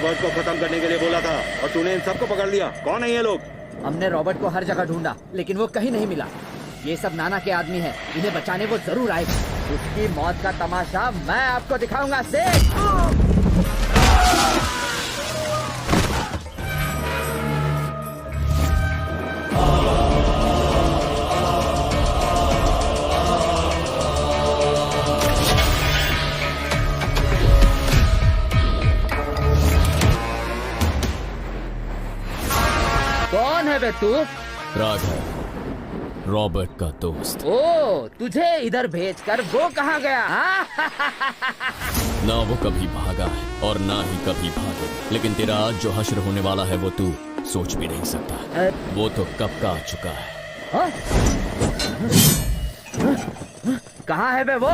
Robert को खत्म करने के लिए बोला था और तूने इन सबको पकड़ लिया। कौन है ये लोग? हमने रॉबर्ट को हर जगह ढूंढा लेकिन वो कहीं नहीं मिला। ये सब नाना के आदमी हैं, इन्हें बचाने वो जरूर आएगा। उसकी मौत का तमाशा मैं आपको दिखाऊंगा सेठ। कौन है बे तू? राघव, रॉबर्ट का दोस्त। ओ, तुझे इधर भेजकर वो कहाँ गया? ना वो कभी भागा है और ना ही कभी भागे, लेकिन तेरा आज जो हश्र होने वाला है वो तू सोच भी नहीं सकता। वो तो कब का आ चुका है। कहाँ है बे वो?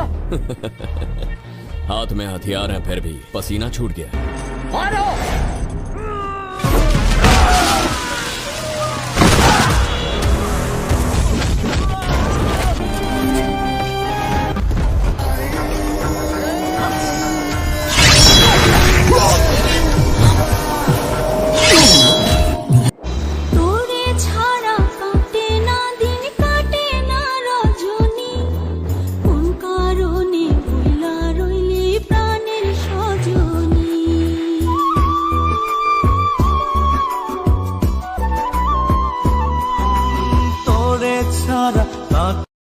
हाथ में हथियार है फिर भी पसीना छूट गया। मारो!